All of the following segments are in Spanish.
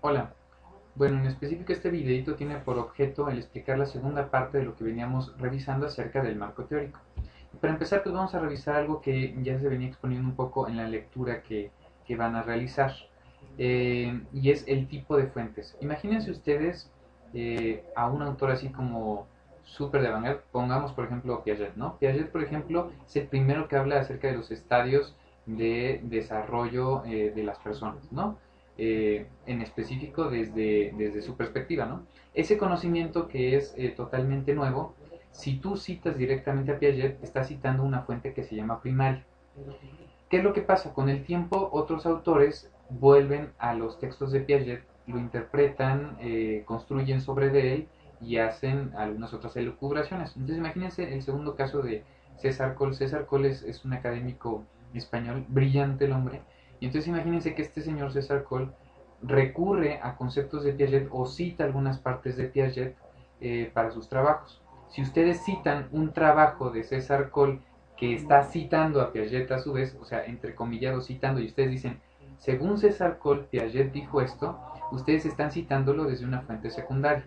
Hola, bueno, en específico este videito tiene por objeto el explicar la segunda parte de lo que veníamos revisando acerca del marco teórico. Y para empezar, pues vamos a revisar algo que ya se venía exponiendo un poco en la lectura que van a realizar, y es el tipo de fuentes. Imagínense ustedes a un autor así como súper de vanguardia, pongamos por ejemplo Piaget, ¿no? Piaget, por ejemplo, es el primero que habla acerca de los estadios de desarrollo de las personas, ¿no? En específico desde su perspectiva, ¿no? Ese conocimiento que es totalmente nuevo, si tú citas directamente a Piaget, estás citando una fuente que se llama primaria. ¿Qué es lo que pasa? Con el tiempo, otros autores vuelven a los textos de Piaget, lo interpretan, construyen sobre de él y hacen algunas otras elucubraciones. Entonces, imagínense el segundo caso de César Coll. César Coll es un académico español, brillante el hombre. Y entonces, imagínense que este señor César Coll recurre a conceptos de Piaget o cita algunas partes de Piaget para sus trabajos. Si ustedes citan un trabajo de César Coll que está citando a Piaget a su vez, o sea, entrecomillado citando, y ustedes dicen, según César Coll, Piaget dijo esto, ustedes están citándolo desde una fuente secundaria.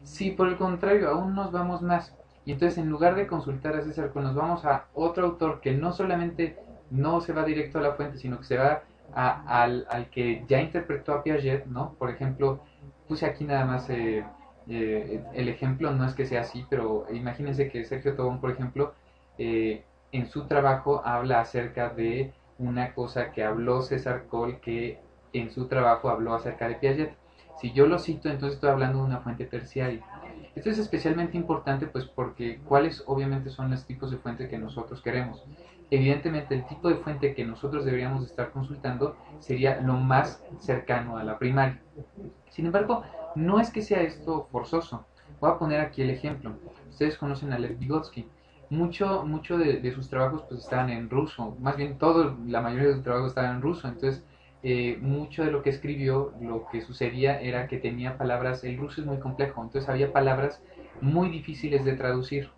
Si por el contrario aún nos vamos más, y entonces en lugar de consultar a César Coll, nos vamos a otro autor que no solamente no se va directo a la fuente, sino que se va al que ya interpretó a Piaget, ¿no? Por ejemplo, puse aquí nada más el ejemplo, no es que sea así, pero imagínense que Sergio Tobón, por ejemplo, en su trabajo habla acerca de una cosa que habló César Coll, que en su trabajo habló acerca de Piaget. Si yo lo cito, entonces estoy hablando de una fuente terciaria. Esto es especialmente importante pues porque cuáles obviamente son los tipos de fuente que nosotros queremos. Evidentemente el tipo de fuente que nosotros deberíamos estar consultando sería lo más cercano a la primaria. Sin embargo, no es que sea esto forzoso. Voy a poner aquí el ejemplo. Ustedes conocen a Lev Vygotsky. Mucho de sus trabajos pues estaban en ruso. Más bien la mayoría de sus trabajos estaban en ruso. Entonces, mucho de lo que escribió, lo que sucedía era que tenía palabras, el ruso es muy complejo, entonces había palabras muy difíciles de traducir.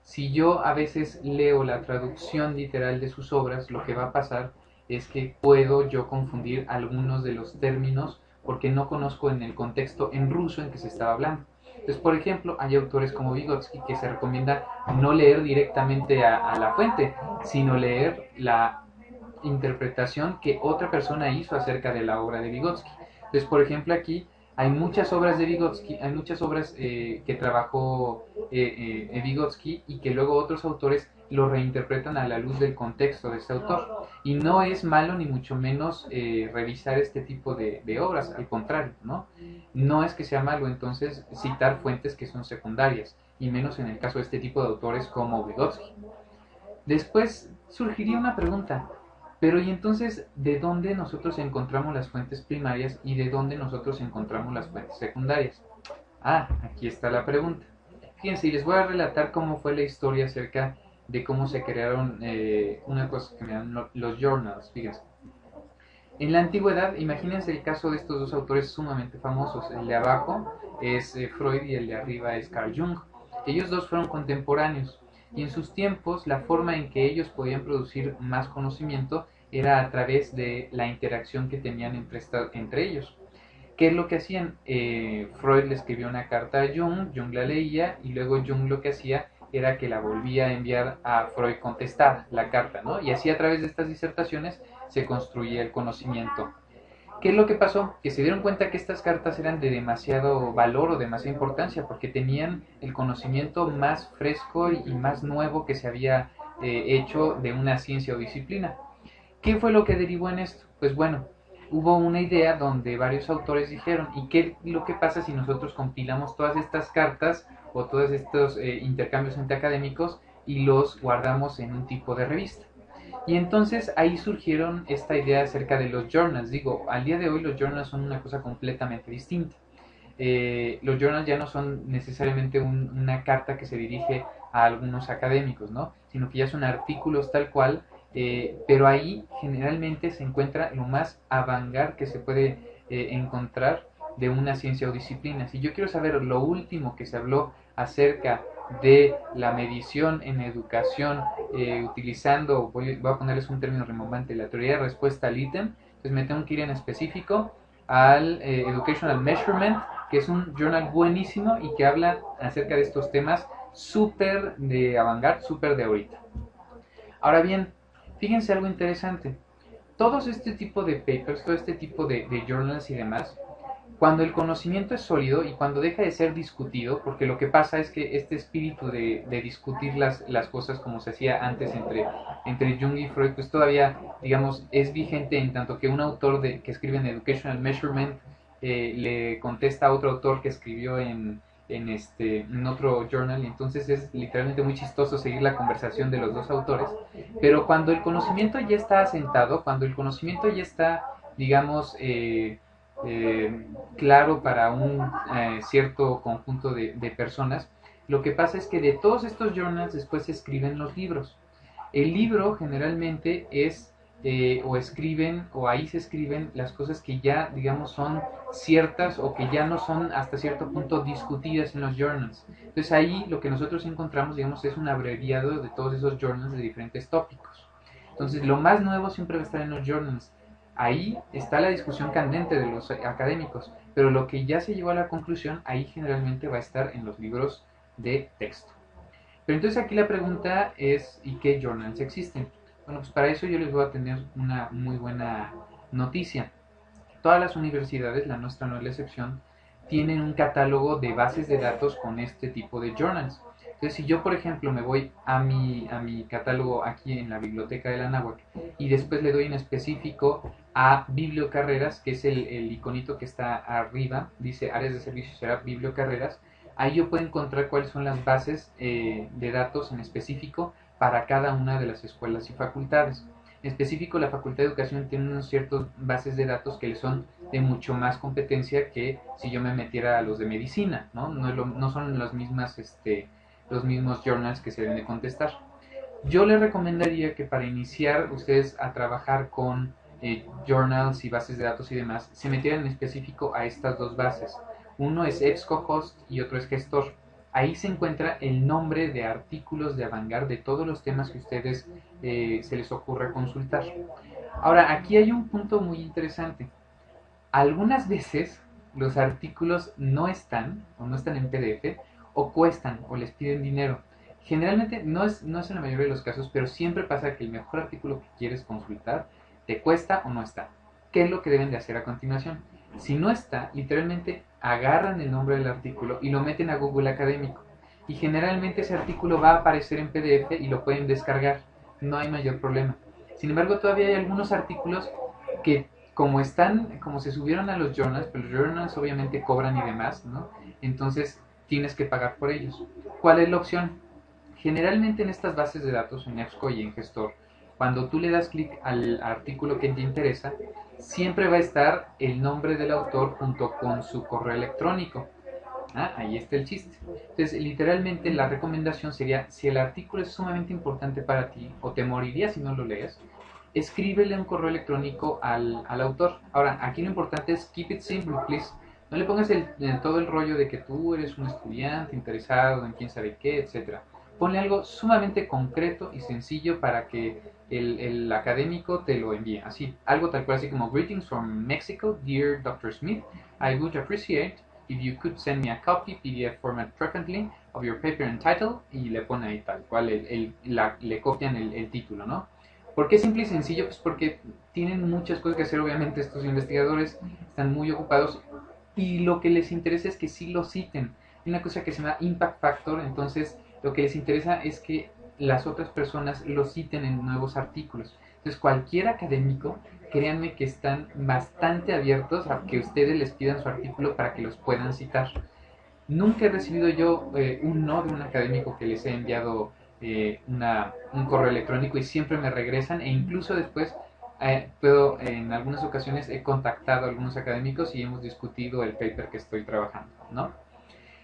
Si yo a veces leo la traducción literal de sus obras, lo que va a pasar es que puedo yo confundir algunos de los términos porque no conozco en el contexto en ruso en que se estaba hablando. Entonces, por ejemplo, hay autores como Vygotsky que se recomienda no leer directamente a la fuente, sino leer la interpretación que otra persona hizo acerca de la obra de Vygotsky. Entonces, por ejemplo, aquí hay muchas obras de Vygotsky, hay muchas obras que trabajó Vygotsky y que luego otros autores lo reinterpretan a la luz del contexto de este autor. Y no es malo ni mucho menos revisar este tipo de obras, al contrario, ¿no? No es que sea malo entonces citar fuentes que son secundarias, y menos en el caso de este tipo de autores como Vygotsky. Después surgiría una pregunta, pero ¿y entonces de dónde nosotros encontramos las fuentes primarias y de dónde nosotros encontramos las fuentes secundarias? Ah, aquí está la pregunta. Fíjense, y les voy a relatar cómo fue la historia acerca de cómo se crearon una cosa que me dan los journals, fíjense. En la antigüedad, imagínense el caso de estos dos autores sumamente famosos. El de abajo es Freud y el de arriba es Carl Jung. Ellos dos fueron contemporáneos y en sus tiempos la forma en que ellos podían producir más conocimiento era a través de la interacción que tenían entre ellos. ¿Qué es lo que hacían? Freud le escribió una carta a Jung, Jung la leía y luego Jung lo que hacía era que la volvía a enviar a Freud contestada, la carta, ¿no? Y así a través de estas disertaciones se construía el conocimiento. ¿Qué es lo que pasó? Que se dieron cuenta que estas cartas eran de demasiado valor o demasiada importancia porque tenían el conocimiento más fresco y más nuevo que se había hecho de una ciencia o disciplina. ¿Qué fue lo que derivó en esto? Pues bueno, hubo una idea donde varios autores dijeron, ¿y qué es lo que pasa si nosotros compilamos todas estas cartas o todos estos intercambios entre académicos y los guardamos en un tipo de revista? Y entonces ahí surgieron esta idea acerca de los journals. Digo, al día de hoy los journals son una cosa completamente distinta. Los journals ya no son necesariamente una carta que se dirige a algunos académicos, ¿no? Sino que ya son artículos tal cual, pero ahí generalmente se encuentra lo más avant-garde que se puede encontrar de una ciencia o disciplina. Si yo quiero saber lo último que se habló acerca de la medición en educación, utilizando, voy a ponerles un término rimbombante, la teoría de respuesta al ítem, Entonces me tengo que ir en específico al Educational Measurement, que es un journal buenísimo y que habla acerca de estos temas súper de avant-garde, súper de ahorita. Ahora bien, fíjense algo interesante. Todos este tipo de papers, todo este tipo de journals y demás, cuando el conocimiento es sólido y cuando deja de ser discutido, porque lo que pasa es que este espíritu de discutir las cosas como se hacía antes entre Jung y Freud, pues todavía, digamos, es vigente en tanto que un autor que escribe en Educational Measurement le contesta a otro autor que escribió en otro journal, y entonces es literalmente muy chistoso seguir la conversación de los dos autores, pero cuando el conocimiento ya está asentado, cuando el conocimiento ya está, digamos, claro para un cierto conjunto de personas, lo que pasa es que de todos estos journals después se escriben los libros. El libro generalmente es o escriben o ahí se escriben las cosas que ya digamos son ciertas o que ya no son hasta cierto punto discutidas en los journals. Entonces ahí lo que nosotros encontramos digamos es un abreviado de todos esos journals de diferentes tópicos. Entonces lo más nuevo siempre va a estar en los journals. Ahí está la discusión candente de los académicos, pero lo que ya se llegó a la conclusión ahí generalmente va a estar en los libros de texto. Pero entonces aquí la pregunta es, ¿y qué journals existen? Bueno, pues para eso yo les voy a tener una muy buena noticia. Todas las universidades, la nuestra no es la excepción, tienen un catálogo de bases de datos con este tipo de journals. Entonces, si yo, por ejemplo, me voy a mi catálogo aquí en la biblioteca de la Anáhuac y después le doy en específico a Bibliocarreras, que es el iconito que está arriba, dice áreas de servicio será Bibliocarreras, ahí yo puedo encontrar cuáles son las bases de datos en específico para cada una de las escuelas y facultades. En específico, la Facultad de Educación tiene unos ciertos bases de datos que le son de mucho más competencia que si yo me metiera a los de medicina, ¿no? No son los mismos journals que se deben de contestar. Yo les recomendaría que para iniciar ustedes a trabajar con journals y bases de datos y demás, se metieran en específico a estas dos bases. Uno es EBSCOhost y otro es Gestor. Ahí se encuentra el nombre de artículos de Avantgarde de todos los temas que ustedes se les ocurra consultar. Ahora, aquí hay un punto muy interesante. Algunas veces los artículos no están o no están en PDF o cuestan o les piden dinero. Generalmente no es en la mayoría de los casos, pero siempre pasa que el mejor artículo que quieres consultar te cuesta o no está. ¿Qué es lo que deben de hacer a continuación? Si no está, literalmente agarran el nombre del artículo y lo meten a Google Académico. Y generalmente ese artículo va a aparecer en PDF y lo pueden descargar. No hay mayor problema. Sin embargo, todavía hay algunos artículos que como se subieron a los journals, pero los journals obviamente cobran y demás, ¿no? Entonces tienes que pagar por ellos. ¿Cuál es la opción? Generalmente en estas bases de datos, en EBSCO y en Gestor, cuando tú le das clic al artículo que te interesa, siempre va a estar el nombre del autor junto con su correo electrónico. Ahí está el chiste. Entonces, literalmente la recomendación sería, si el artículo es sumamente importante para ti, o te morirías si no lo lees, escríbele un correo electrónico al autor. Ahora, aquí lo importante es keep it simple, please. No le pongas todo el rollo de que tú eres un estudiante interesado en quién sabe qué, etcétera. Ponle algo sumamente concreto y sencillo para que el académico te lo envíe. Así, algo tal cual así como Greetings from Mexico, dear Dr. Smith. I would appreciate if you could send me a copy PDF format preferably of your paper and title, y le pone ahí tal cual, le copian el título, ¿no? ¿Por qué simple y sencillo? Pues porque tienen muchas cosas que hacer, obviamente estos investigadores están muy ocupados y lo que les interesa es que sí lo citen. Hay una cosa que se llama impact factor, entonces lo que les interesa es que las otras personas lo citen en nuevos artículos. Entonces cualquier académico, créanme que están bastante abiertos a que ustedes les pidan su artículo para que los puedan citar. Nunca he recibido yo un no de un académico que les he enviado un correo electrónico y siempre me regresan, e incluso después en algunas ocasiones he contactado a algunos académicos y hemos discutido el paper que estoy trabajando, ¿no?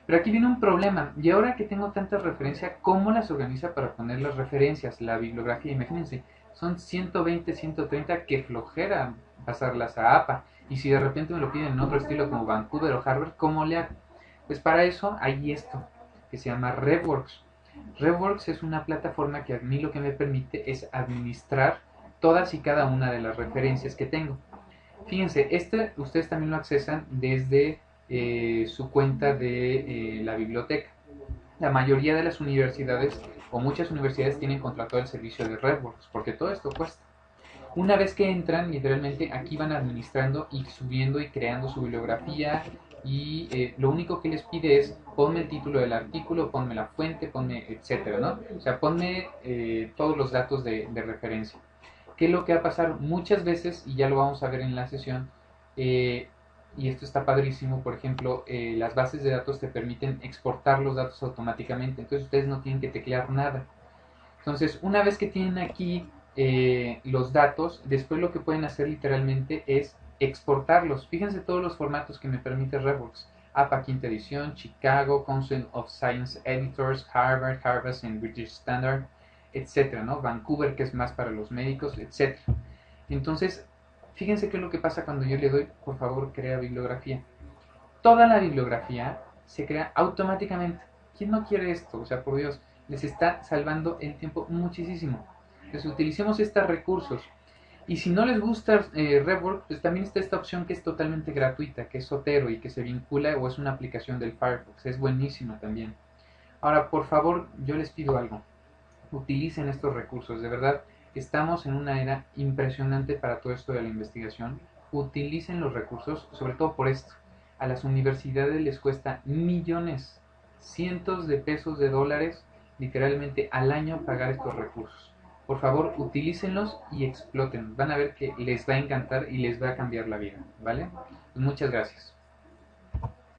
Pero aquí viene un problema, y ahora que tengo tantas referencias, ¿cómo las organiza para poner las referencias, la bibliografía? Imagínense, son 120, 130, que flojera pasarlas a APA, y si de repente me lo piden en otro estilo como Vancouver o Harvard, ¿cómo le hago? Pues para eso hay esto, que se llama RevWorks. RevWorks es una plataforma que a mí lo que me permite es administrar todas y cada una de las referencias que tengo. Fíjense, este ustedes también lo accesan desde su cuenta de la biblioteca. La mayoría de las universidades o muchas universidades tienen contratado el servicio de RedWorks porque todo esto cuesta. Una vez que entran, literalmente aquí van administrando y subiendo y creando su bibliografía y lo único que les pide es ponme el título del artículo, ponme la fuente, ponme etcétera, ¿no? O sea, ponme todos los datos de referencia. ¿Qué es lo que va a pasar? Muchas veces, y ya lo vamos a ver en la sesión, eh, y esto está padrísimo, por ejemplo, las bases de datos te permiten exportar los datos automáticamente, entonces ustedes no tienen que teclear nada. Entonces, una vez que tienen aquí los datos, después lo que pueden hacer literalmente es exportarlos. Fíjense todos los formatos que me permite RevWorks. APA quinta edición, Chicago, Council of Science Editors, Harvard, Harvard and British Standard, etcétera, ¿no? Vancouver, que es más para los médicos, etcétera. Entonces, fíjense qué es lo que pasa cuando yo le doy, por favor, crea bibliografía. Toda la bibliografía se crea automáticamente. ¿Quién no quiere esto? O sea, por Dios, les está salvando el tiempo muchísimo. Entonces, utilicemos estos recursos. Y si no les gusta RevWorks, pues también está esta opción que es totalmente gratuita, que es Zotero y que se vincula o es una aplicación del Firefox. Es buenísima también. Ahora, por favor, yo les pido algo. Utilicen estos recursos. De verdad, estamos en una era impresionante para todo esto de la investigación. Utilicen los recursos, sobre todo por esto. A las universidades les cuesta millones, cientos de pesos de dólares, literalmente al año pagar estos recursos. Por favor, utilícenlos y explótenlos. Van a ver que les va a encantar y les va a cambiar la vida, ¿vale? Pues muchas gracias.